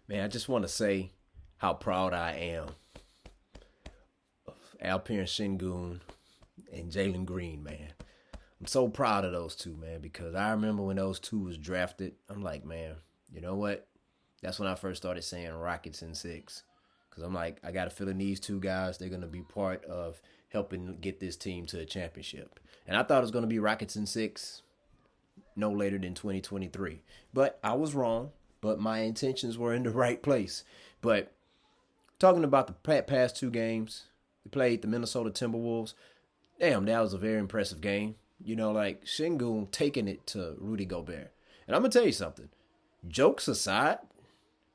Man, I just want to say how proud I am of Alperen Sengun and Jalen Green, man. I'm so proud of those two, man, because I remember when those two was drafted. I'm like, man, you know what? That's when I first started saying Rockets in six. Because I'm like, I got a feeling these two guys, they're going to be part of helping get this team to a championship. And I thought it was going to be Rockets in six no later than 2023. But I was wrong, but my intentions were in the right place. But talking about the past two games, they played the Minnesota Timberwolves. Damn, that was a very impressive game. You know, like Shingun taking it to Rudy Gobert. And I'm going to tell you something. Jokes aside,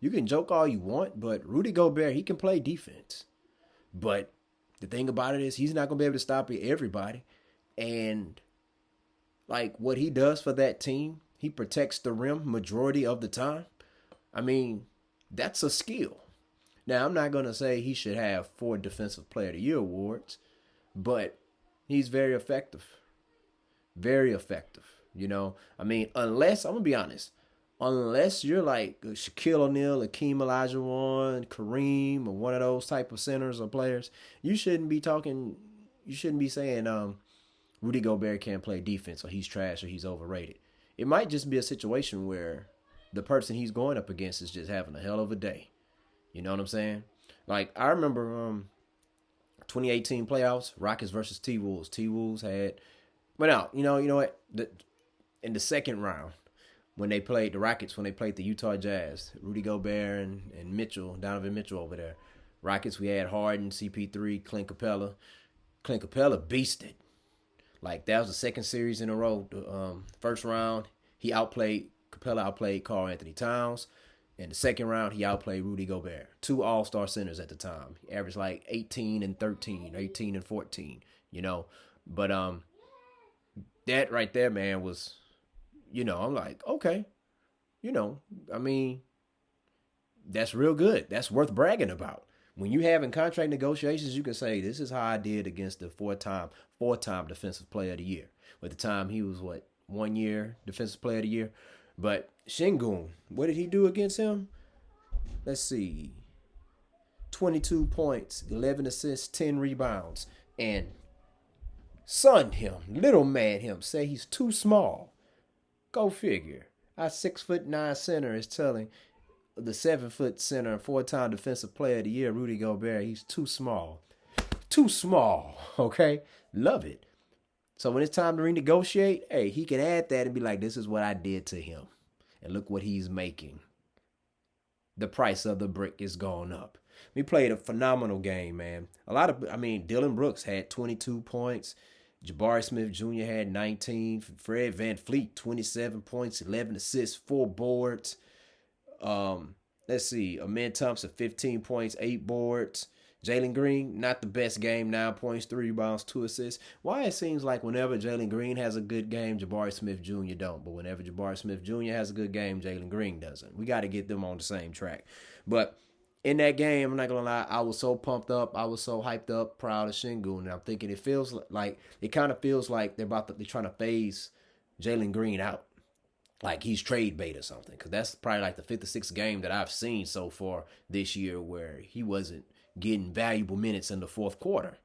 you can joke all you want, but Rudy Gobert, he can play defense. But the thing about it is he's not going to be able to stop everybody. And like what he does for that team, he protects the rim majority of the time. I mean, that's a skill. Now, I'm not going to say he should have 4 Defensive Player of the Year awards, but he's very effective. Very effective. You know, I mean, unless, I'm going to be honest, unless you're like Shaquille O'Neal, Akeem Olajuwon, Kareem, or one of those type of centers or players, you shouldn't be talking, you shouldn't be saying Rudy Gobert can't play defense or he's trash or he's overrated. It might just be a situation where the person he's going up against is just having a hell of a day. You know what I'm saying? Like, I remember 2018 playoffs, Rockets versus T-Wolves. T-Wolves had went out. You know what? In the second round, when they played the Rockets, when they played the Utah Jazz, Rudy Gobert and Mitchell, Donovan Mitchell over there. Rockets, we had Harden, CP3, Clint Capella. Clint Capella beasted. Like, that was the second series in a row. The first round, Capella outplayed Karl Anthony Towns. In the second round, he outplayed Rudy Gobert. 2 all-star centers at the time. He averaged like 18 and 13, 18 and 14, you know. But that right there, man, was, I'm like, okay, I mean, that's real good. That's worth bragging about. When you have in contract negotiations, you can say, this is how I did against the four-time defensive player of the year. At the time, he was, 1 year defensive player of the year. But Shingun, what did he do against him? Let's see. 22 points, 11 assists, 10 rebounds. And sunned him, little man him, say he's too small. Go figure. Our 6'9" center is telling the 7-foot center, 4-time defensive player of the year, Rudy Gobert, he's too small. Too small, okay? Love it. So when it's time to renegotiate, hey, he can add that and be like, this is what I did to him. And look what he's making. The price of the brick is going up. We played a phenomenal game, man. Dylan Brooks had 22 points. Jabari Smith Jr. had 19. Fred VanVleet, 27 points, 11 assists, 4 boards. Let's see. Amen Thompson, 15 points, 8 boards. Jalen Green, not the best game, 9 points, 3 rebounds, 2 assists. Why it seems like whenever Jalen Green has a good game, Jabari Smith Jr. don't. But whenever Jabari Smith Jr. has a good game, Jalen Green doesn't. We got to get them on the same track. But in that game, I'm not going to lie, I was so pumped up. I was so hyped up, proud of Shingun. And I'm thinking it kind of feels like they're trying to phase Jalen Green out. Like he's trade bait or something. Because that's probably like the 5th or 6th game that I've seen so far this year where he wasn't getting valuable minutes in the fourth quarter.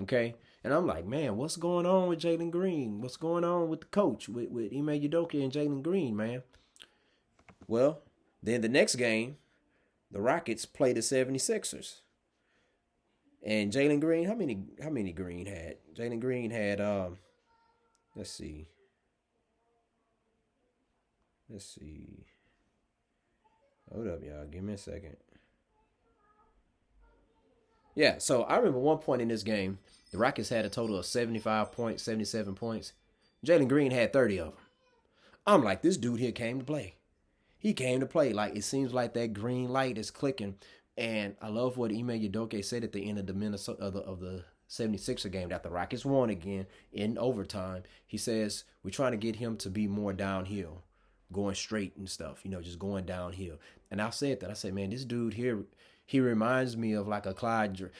Okay? And I'm like, man, what's going on with Jalen Green? What's going on with the coach, with Ime Udoka and Jalen Green, man? Well, then the next game, the Rockets play the 76ers. And Jalen Green, how many Green had? Jalen Green had, let's see. Hold up, y'all. Give me a second. Yeah, so I remember one point in this game, the Rockets had a total of 75 points, 77 points. Jalen Green had 30 of them. I'm like, this dude here came to play. He came to play. Like, it seems like that green light is clicking. And I love what Ime Udoka said at the end of the 76er game that the Rockets won again in overtime. He says, we're trying to get him to be more downhill, going straight and stuff, just going downhill. And I said that. I said, man, this dude here, he reminds me of like a Clyde Drexler,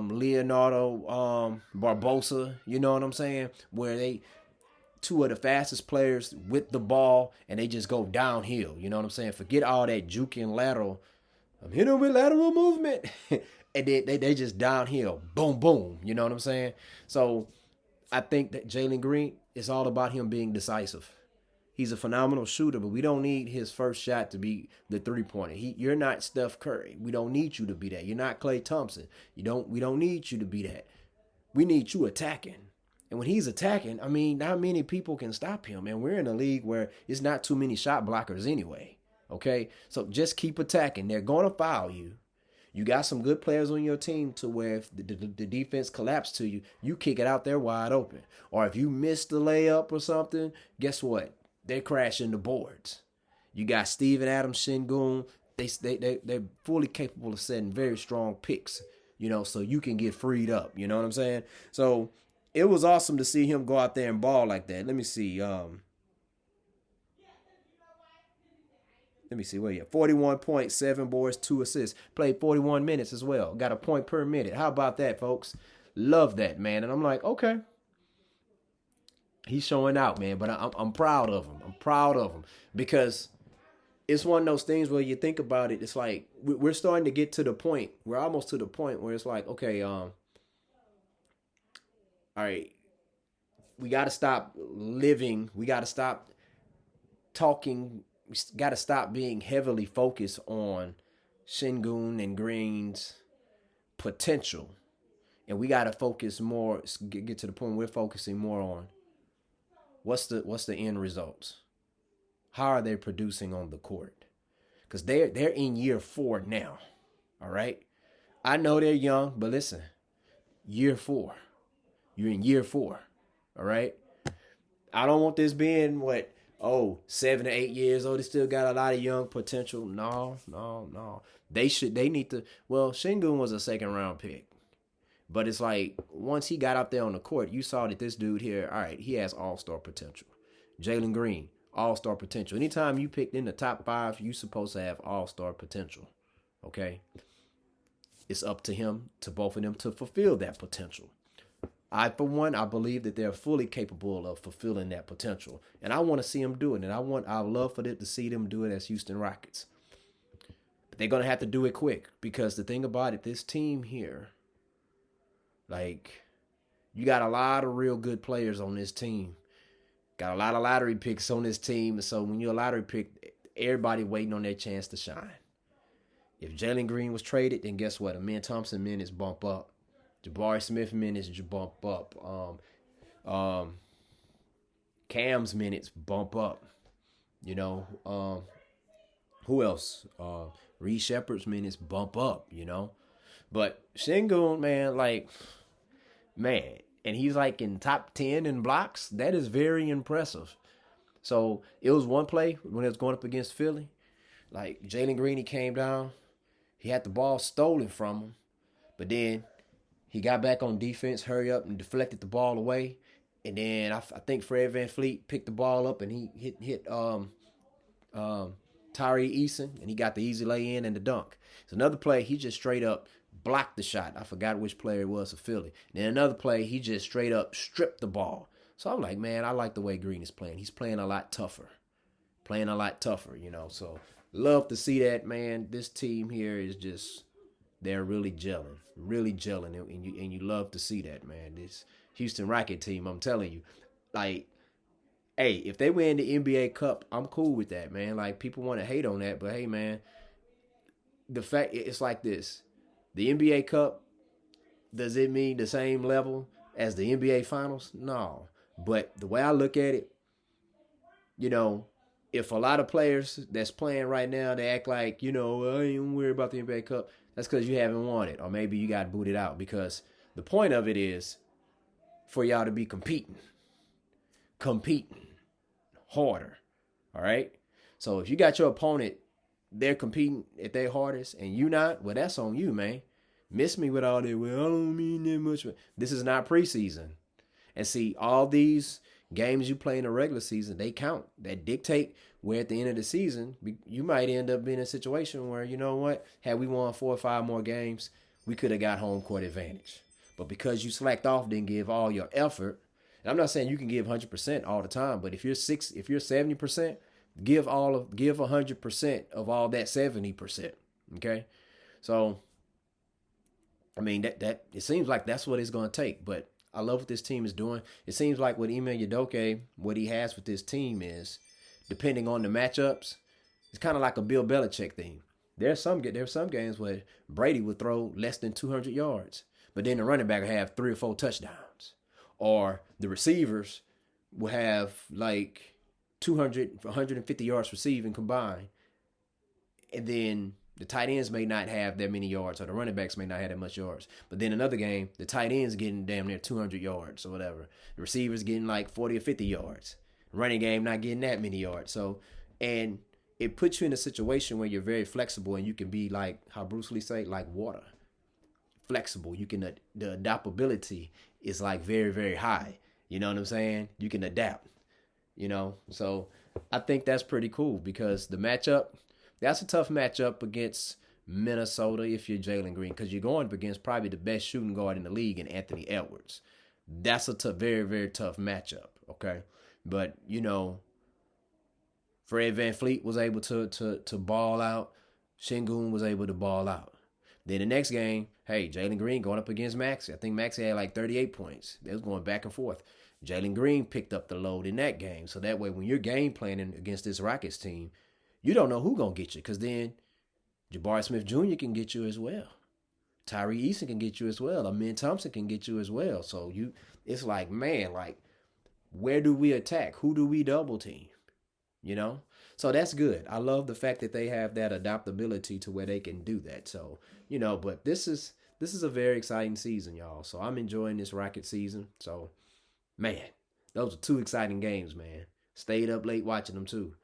Leonardo Barbosa, you know what I'm saying? Where two of the fastest players with the ball, and they just go downhill. You know what I'm saying? Forget all that juking lateral. I'm hitting with lateral movement. And they just downhill. Boom, boom. You know what I'm saying? So I think that Jalen Green, it's all about him being decisive. He's a phenomenal shooter, but we don't need his first shot to be the three-pointer. You're not Steph Curry. We don't need you to be that. You're not Klay Thompson. We don't need you to be that. We need you attacking. And when he's attacking, I mean, not many people can stop him. And we're in a league where it's not too many shot blockers anyway. Okay? So just keep attacking. They're going to foul you. You got some good players on your team to where if the defense collapses to you, you kick it out there wide open. Or if you miss the layup or something, guess what? They're crashing the boards. You got Steven Adams, Sengun. They're fully capable of setting very strong picks, you know, so you can get freed up. You know what I'm saying? So it was awesome to see him go out there and ball like that. Let me see. Where you at? 41.7 boards, 2 assists. Played 41 minutes as well. Got a point per minute. How about that, folks? Love that, man. And I'm like, okay. He's showing out, man. But I'm proud of him. I'm proud of him. Because it's one of those things where you think about it, it's like we're starting to get to the point. We're almost to the point where it's like, okay, all right, we got to stop living. We got to stop talking. We got to stop being heavily focused on Sengun and Green's potential. And we got to focus more, get to the point where we're focusing more on what's the end results. How are they producing on the court? Because they're in year 4 now. All right. I know they're young, but listen, year 4. You're in year 4. All right. I don't want this being 7 to 8 years old. They still got a lot of young potential. No. They need to. Well, Sengun was a second round pick. But it's like once he got out there on the court, you saw that this dude here, all right, he has all-star potential. Jalen Green, all-star potential. Anytime you picked in the top 5, you're supposed to have all-star potential. Okay? It's up to him, to both of them, to fulfill that potential. I believe that they're fully capable of fulfilling that potential. And I want to see them do it. And I'd love for them to see them do it as Houston Rockets. But they're going to have to do it quick. Because the thing about it, this team here, like, you got a lot of real good players on this team. Got a lot of lottery picks on this team. And so when you're a lottery pick, everybody waiting on their chance to shine. If Jalen Green was traded, then guess what? Amen Thompson minutes bump up. Jabari Smith minutes bump up. Cam's minutes bump up. You know, who else? Reed Shepherd's minutes bump up, you know. But Sengun, man, and he's like in top 10 in blocks. That is very impressive. So it was one play when it was going up against Philly. Like Jalen Green, he came down. He had the ball stolen from him. But then he got back on defense, hurry up, and deflected the ball away. And then I think Fred VanVleet picked the ball up and he hit Tyree Eason, and he got the easy lay in and the dunk. So another play, he just straight up blocked the shot. I forgot which player it was for Philly. Then another play, he just straight up stripped the ball. So I'm like, man, I like the way Green is playing. He's playing a lot tougher. You know. So love to see that, man. This team here is just, they're really gelling. And you love to see that, man. This Houston Rocket team, I'm telling you, like, hey, if they win the NBA Cup, I'm cool with that, man. Like, people want to hate on that, but hey, man, the fact, it's like this. The NBA Cup, does it mean the same level as the NBA Finals? No. But the way I look at it, you know, if a lot of players that's playing right now, they act like, you know, I ain't worried about the NBA Cup, that's because you haven't won it. Or maybe you got booted out. Because the point of it is for y'all to be competing harder. All right? So if you got your opponent, they're competing at their hardest and you not, well, that's on you, man. Miss me with all that, well, I don't mean that much. This is not preseason. And see, all these games you play in the regular season, they count. That dictate where at the end of the season, you might end up being in a situation where, you know what, had we won 4 or 5 more games, we could have got home court advantage. But because you slacked off, didn't give all your effort, And I'm not saying you can give 100% all the time, but if you're 70%, give 100% of all that 70%. Okay, so I mean that it seems like that's what it's going to take. But I love what this team is doing. It seems like with Ime Udoka, what he has with this team is, depending on the matchups, it's kind of like a Bill Belichick thing. There's some games where Brady would throw less than 200 yards, but then the running back will have 3 or 4 touchdowns, or the receivers will have like 200, 150 yards receiving combined, and then the tight ends may not have that many yards, or the running backs may not have that much yards. But then another game, the tight ends getting damn near 200 yards or whatever. The receivers getting like 40 or 50 yards. Running game not getting that many yards. So, and it puts you in a situation where you're very flexible and you can be like how Bruce Lee say, like water. Flexible. You can, the adaptability is like very, very high. You know what I'm saying? You can adapt, So I think that's pretty cool because the matchup, that's a tough matchup against Minnesota if you're Jalen Green, because you're going up against probably the best shooting guard in the league in Anthony Edwards. That's a very, very tough matchup, okay? But, Fred VanVleet was able to ball out. Sengun was able to ball out. Then the next game, hey, Jalen Green going up against Maxey. I think Maxey had like 38 points. They was going back and forth. Jalen Green picked up the load in that game. So that way when you're game planning against this Rockets team, you don't know who going to get you, because then Jabari Smith Jr. can get you as well. Tyree Eason can get you as well. Amen Thompson can get you as well. So it's like, man, like, where do we attack? Who do we double team? So that's good. I love the fact that they have that adaptability to where they can do that. So, but this is a very exciting season, y'all. So I'm enjoying this Rocket season. So, man, those are 2 exciting games, man. Stayed up late watching them too.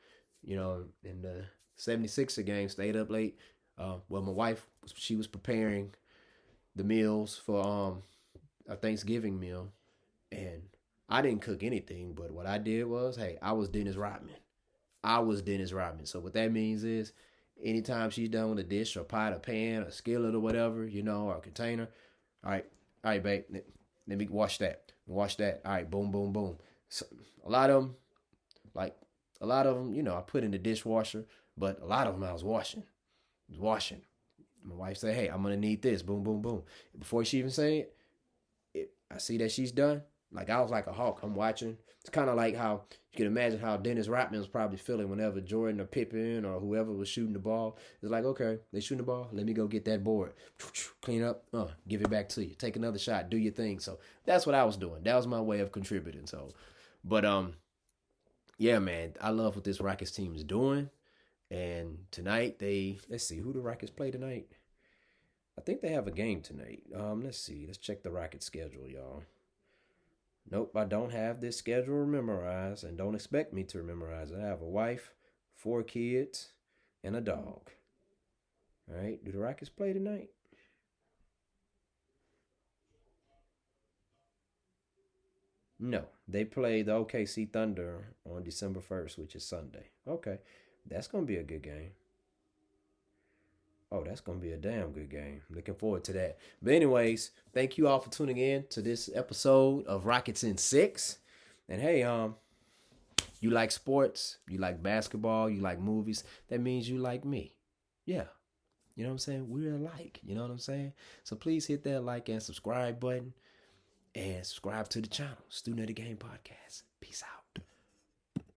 In the 76er game, stayed up late. My wife, she was preparing the meals for a Thanksgiving meal, and I didn't cook anything, but what I did was, hey, I was Dennis Rodman. So what that means is, anytime she's done with a dish or pot or pan or skillet or whatever, or a container, all right, babe, let me wash that. All right, boom, boom, boom. So a lot of them, I put in the dishwasher, but a lot of them I was washing. My wife said, hey, I'm going to need this. Boom, boom, boom. Before she even say it, I see that she's done. Like, I was like a hawk. I'm watching. It's kind of like how you can imagine how Dennis Rodman was probably feeling whenever Jordan or Pippen or whoever was shooting the ball. It's like, okay, they shooting the ball. Let me go get that board. Clean up. Give it back to you. Take another shot. Do your thing. So that's what I was doing. That was my way of contributing. So, but yeah, man, I love what this Rockets team is doing. And tonight let's see, who the Rockets play tonight? I think they have a game tonight. Let's see. Let's check the Rockets schedule, y'all. Nope, I don't have this schedule memorized, and don't expect me to memorize it. I have a wife, 4 kids, and a dog. All right, do the Rockets play tonight? No, they play the OKC Thunder on December 1st, which is Sunday. Okay, that's going to be a good game. Oh, that's going to be a damn good game. Looking forward to that. But anyways, thank you all for tuning in to this episode of Rockets in 6. And hey, you like sports, you like basketball, you like movies, that means you like me. Yeah. You know what I'm saying? We're alike. You know what I'm saying? So please hit that like and subscribe button and subscribe to the channel, Student of the Game Podcast. Peace out.